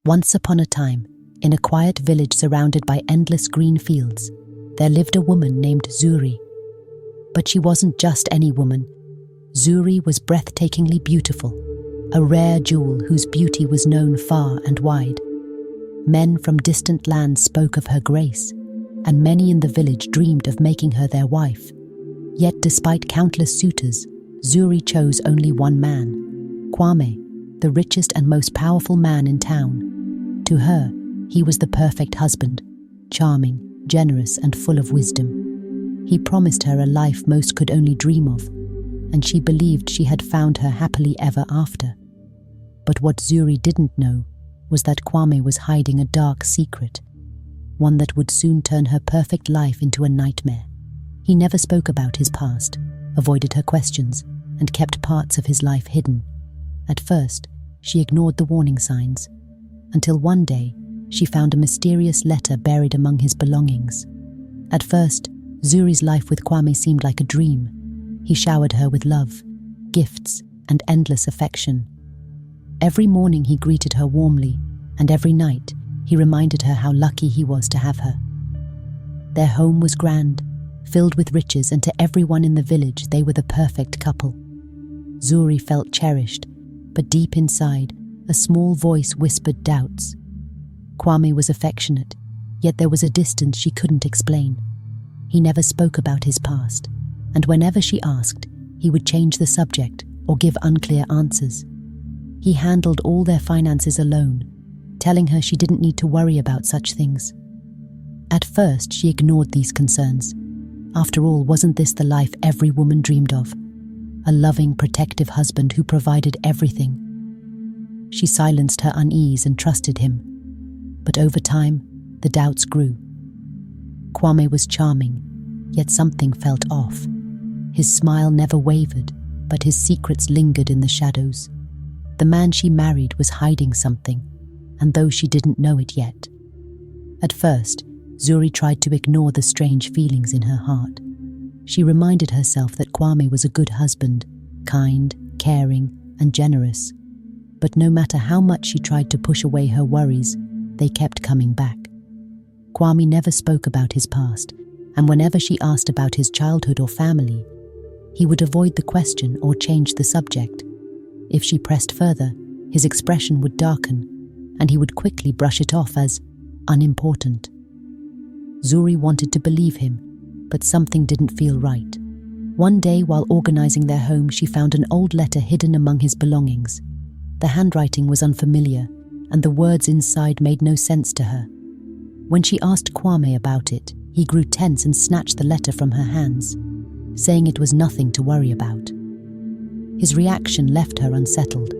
Once upon a time, in a quiet village surrounded by endless green fields, there lived a woman named Zuri. But she wasn't just any woman. Zuri was breathtakingly beautiful, a rare jewel whose beauty was known far and wide. Men from distant lands spoke of her grace, and many in the village dreamed of making her their wife. Yet despite countless suitors, Zuri chose only one man, Kwame, the richest and most powerful man in town. To her, he was the perfect husband, charming, generous, and full of wisdom. He promised her a life most could only dream of, and she believed she had found her happily ever after. But what Zuri didn't know was that Kwame was hiding a dark secret, one that would soon turn her perfect life into a nightmare. He never spoke about his past, avoided her questions, and kept parts of his life hidden. At first, she ignored the warning signs, until one day, she found a mysterious letter buried among his belongings. At first, Zuri's life with Kwame seemed like a dream. He showered her with love, gifts, and endless affection. Every morning he greeted her warmly, and every night he reminded her how lucky he was to have her. Their home was grand, filled with riches, and to everyone in the village they were the perfect couple. Zuri felt cherished, but deep inside, a small voice whispered doubts. Kwame was affectionate, yet there was a distance she couldn't explain. He never spoke about his past, and whenever she asked, he would change the subject or give unclear answers. He handled all their finances alone, telling her she didn't need to worry about such things. At first, she ignored these concerns. After all, wasn't this the life every woman dreamed of? A loving, protective husband who provided everything. She silenced her unease and trusted him. But over time, the doubts grew. Kwame was charming, yet something felt off. His smile never wavered, but his secrets lingered in the shadows. The man she married was hiding something, and though she didn't know it yet. At first, Zuri tried to ignore the strange feelings in her heart. She reminded herself that Kwame was a good husband, kind, caring, and generous. But no matter how much she tried to push away her worries, they kept coming back. Kwame never spoke about his past, and whenever she asked about his childhood or family, he would avoid the question or change the subject. If she pressed further, his expression would darken, and he would quickly brush it off as unimportant. Zuri wanted to believe him, but something didn't feel right. One day, while organizing their home, she found an old letter hidden among his belongings. The handwriting was unfamiliar, and the words inside made no sense to her. When she asked Kwame about it, he grew tense and snatched the letter from her hands, saying it was nothing to worry about. His reaction left her unsettled.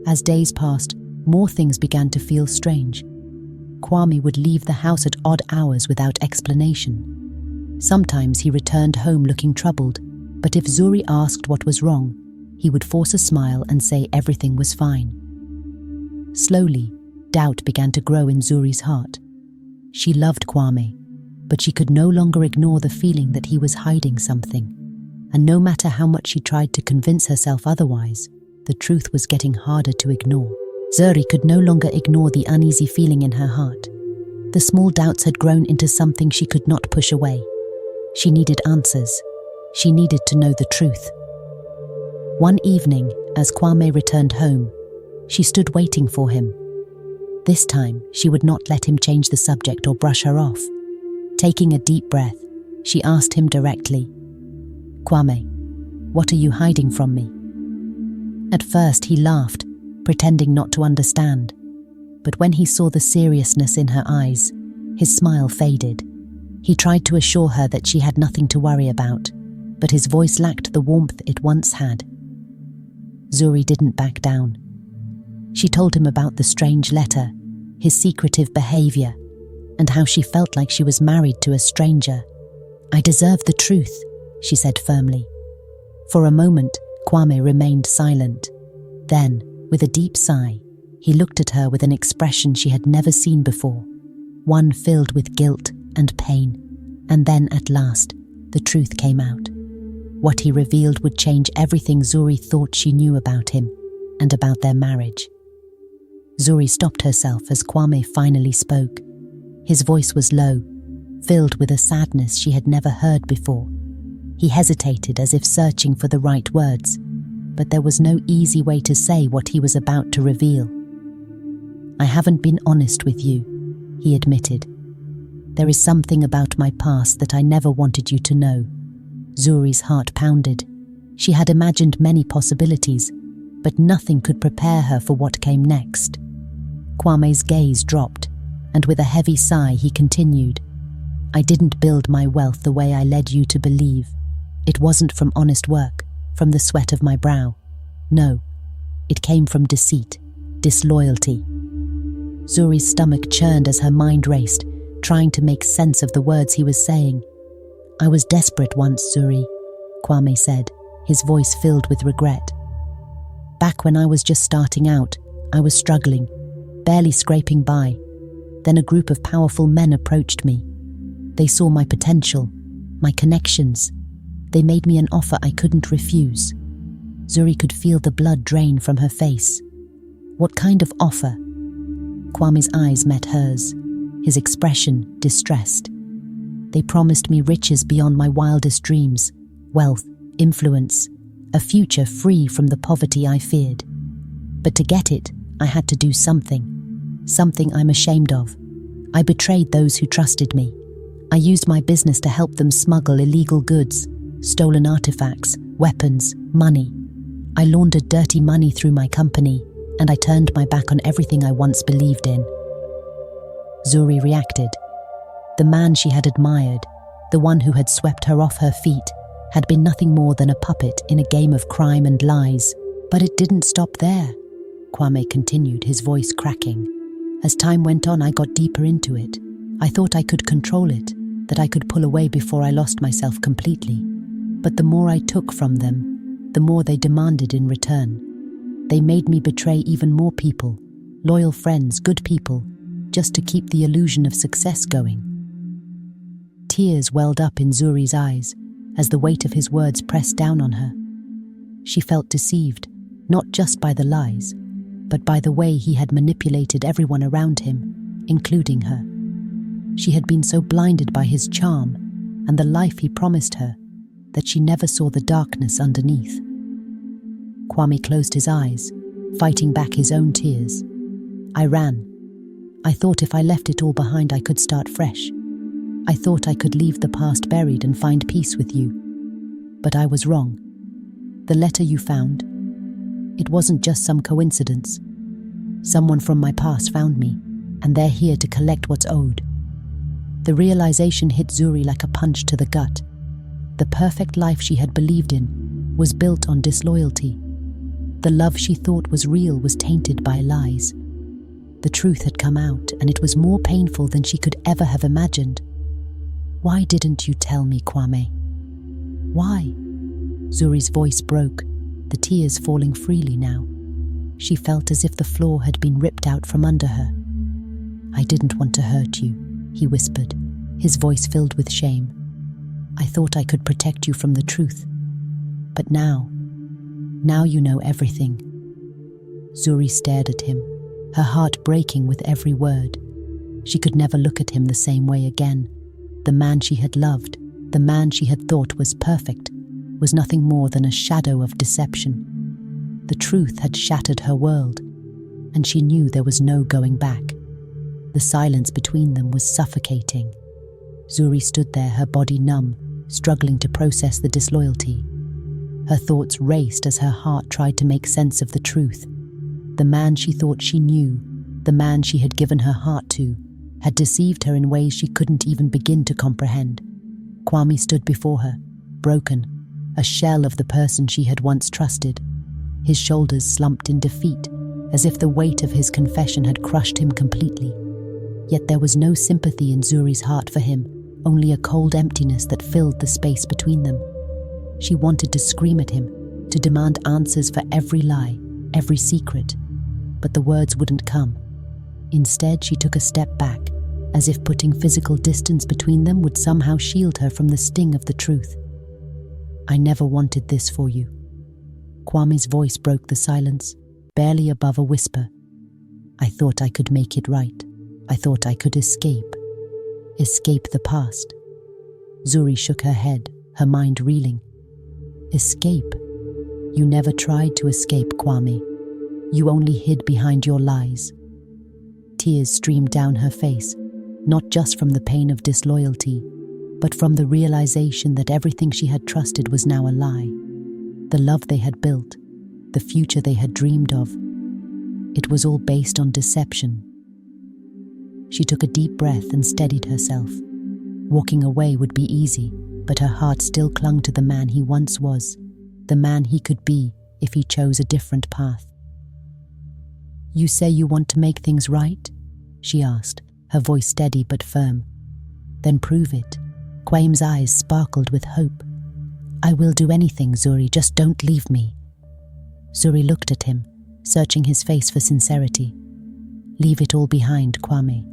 As days passed, more things began to feel strange. Kwame would leave the house at odd hours without explanation. Sometimes he returned home looking troubled, but if Zuri asked what was wrong, he would force a smile and say everything was fine. Slowly, doubt began to grow in Zuri's heart. She loved Kwame, but she could no longer ignore the feeling that he was hiding something. And no matter how much she tried to convince herself otherwise, the truth was getting harder to ignore. Zuri could no longer ignore the uneasy feeling in her heart. The small doubts had grown into something she could not push away. She needed answers. She needed to know the truth. One evening, as Kwame returned home, she stood waiting for him. This time, she would not let him change the subject or brush her off. Taking a deep breath, she asked him directly, "Kwame, what are you hiding from me?" At first, he laughed, pretending not to understand. But when he saw the seriousness in her eyes, his smile faded. He tried to assure her that she had nothing to worry about, but his voice lacked the warmth it once had. Zuri didn't back down. She told him about the strange letter, his secretive behavior, and how she felt like she was married to a stranger. "I deserve the truth," she said firmly. For a moment, Kwame remained silent. Then, with a deep sigh, he looked at her with an expression she had never seen before, one filled with guilt and pain. And then, at last, the truth came out. What he revealed would change everything Zuri thought she knew about him and about their marriage. Zuri stopped herself as Kwame finally spoke. His voice was low, filled with a sadness she had never heard before. He hesitated as if searching for the right words, but there was no easy way to say what he was about to reveal. "I haven't been honest with you," he admitted. "There is something about my past that I never wanted you to know." Zuri's heart pounded. She had imagined many possibilities, but nothing could prepare her for what came next. Kwame's gaze dropped, and with a heavy sigh he continued, "I didn't build my wealth the way I led you to believe. It wasn't from honest work, from the sweat of my brow. No, it came from deceit, disloyalty." Zuri's stomach churned as her mind raced, trying to make sense of the words he was saying. "I was desperate once, Zuri," Kwame said, his voice filled with regret. "Back when I was just starting out, I was struggling, barely scraping by. Then a group of powerful men approached me. They saw my potential, my connections. They made me an offer I couldn't refuse." Zuri could feel the blood drain from her face. "What kind of offer?" Kwame's eyes met hers, his expression distressed. "They promised me riches beyond my wildest dreams, wealth, influence, a future free from the poverty I feared. But to get it, I had to do something I'm ashamed of. I betrayed those who trusted me. I used my business to help them smuggle illegal goods, stolen artifacts, weapons, money. I laundered dirty money through my company, and I turned my back on everything I once believed in." Zuri reacted. The man she had admired, the one who had swept her off her feet, had been nothing more than a puppet in a game of crime and lies. "But it didn't stop there," Kwame continued, his voice cracking. "As time went on, I got deeper into it. I thought I could control it, that I could pull away before I lost myself completely. But the more I took from them, the more they demanded in return. They made me betray even more people, loyal friends, good people, just to keep the illusion of success going." Tears welled up in Zuri's eyes as the weight of his words pressed down on her. She felt deceived, not just by the lies, but by the way he had manipulated everyone around him, including her. She had been so blinded by his charm and the life he promised her that she never saw the darkness underneath. Kwame closed his eyes, fighting back his own tears. "I ran. I thought if I left it all behind I could start fresh. I thought I could leave the past buried and find peace with you. But I was wrong. The letter you found, it wasn't just some coincidence. Someone from my past found me, and they're here to collect what's owed." The realization hit Zuri like a punch to the gut. The perfect life she had believed in was built on disloyalty. The love she thought was real was tainted by lies. The truth had come out, and it was more painful than she could ever have imagined. "Why didn't you tell me, Kwame? Why?" Zuri's voice broke, the tears falling freely now. She felt as if the floor had been ripped out from under her. "I didn't want to hurt you," he whispered, his voice filled with shame. "I thought I could protect you from the truth. But now you know everything." Zuri stared at him, her heart breaking with every word. She could never look at him the same way again. The man she had loved, the man she had thought was perfect, was nothing more than a shadow of deception. The truth had shattered her world, and she knew there was no going back. The silence between them was suffocating. Zuri stood there, her body numb, struggling to process the disloyalty. Her thoughts raced as her heart tried to make sense of the truth. The man she thought she knew, the man she had given her heart to, had deceived her in ways she couldn't even begin to comprehend. Kwame stood before her, broken, a shell of the person she had once trusted. His shoulders slumped in defeat, as if the weight of his confession had crushed him completely. Yet there was no sympathy in Zuri's heart for him, only a cold emptiness that filled the space between them. She wanted to scream at him, to demand answers for every lie, every secret, but the words wouldn't come. Instead, she took a step back, as if putting physical distance between them would somehow shield her from the sting of the truth. "I never wanted this for you." Kwame's voice broke the silence, barely above a whisper. I thought I could make it right. I thought I could escape the past. Zuri shook her head, her mind reeling. Escape? You never tried to escape, Kwame. You only hid behind your lies. Tears streamed down her face, not just from the pain of disloyalty, but from the realization that everything she had trusted was now a lie. The love they had built, the future they had dreamed of, it was all based on deception. She took a deep breath and steadied herself. Walking away would be easy, but her heart still clung to the man he once was, the man he could be if he chose a different path. You say you want to make things right? She asked, her voice steady but firm. Then prove it. Kwame's eyes sparkled with hope. I will do anything, Zuri, just don't leave me. Zuri looked at him, searching his face for sincerity. Leave it all behind, Kwame.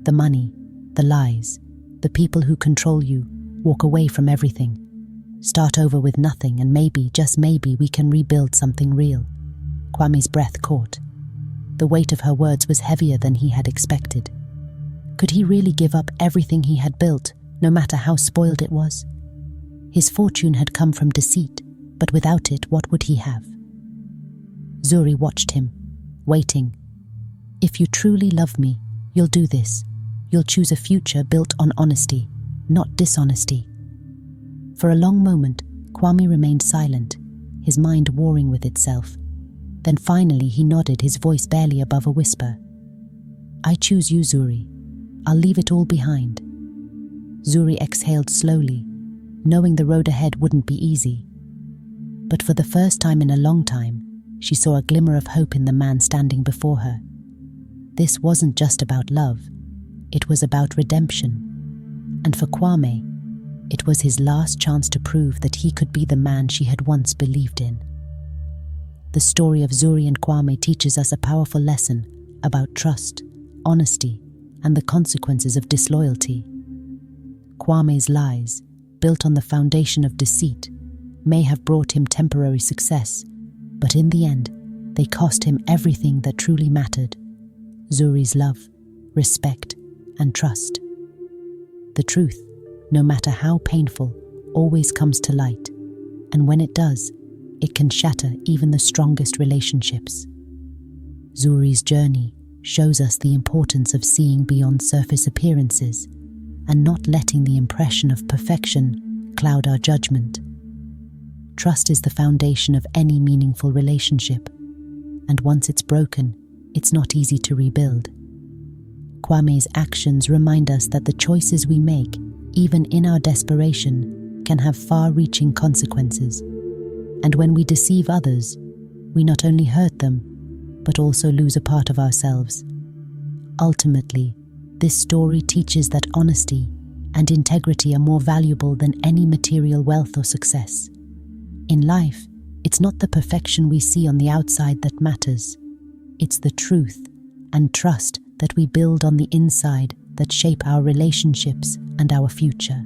The money, the lies, the people who control you. Walk away from everything. Start over with nothing, and maybe, just maybe, we can rebuild something real. Kwame's breath caught. The weight of her words was heavier than he had expected. Could he really give up everything he had built, no matter how spoiled it was? His fortune had come from deceit, but without it, what would he have? Zuri watched him, waiting. If you truly love me, you'll do this. You'll choose a future built on honesty, not dishonesty. For a long moment, Kwame remained silent, his mind warring with itself. Then finally he nodded, his voice barely above a whisper. I choose you, Zuri. I'll leave it all behind. Zuri exhaled slowly, knowing the road ahead wouldn't be easy. But for the first time in a long time, she saw a glimmer of hope in the man standing before her. This wasn't just about love, it was about redemption. And for Kwame, it was his last chance to prove that he could be the man she had once believed in. The story of Zuri and Kwame teaches us a powerful lesson about trust, honesty, and the consequences of disloyalty. Kwame's lies, built on the foundation of deceit, may have brought him temporary success, but in the end, they cost him everything that truly mattered: Zuri's love, respect, and trust. The truth, no matter how painful, always comes to light, and when it does, it can shatter even the strongest relationships. Zuri's journey shows us the importance of seeing beyond surface appearances and not letting the impression of perfection cloud our judgment. Trust is the foundation of any meaningful relationship, and once it's broken, it's not easy to rebuild. Kwame's actions remind us that the choices we make, even in our desperation, can have far-reaching consequences. And when we deceive others, we not only hurt them, but also lose a part of ourselves. Ultimately, this story teaches that honesty and integrity are more valuable than any material wealth or success. In life, it's not the perfection we see on the outside that matters. It's the truth and trust that we build on the inside that shape our relationships and our future.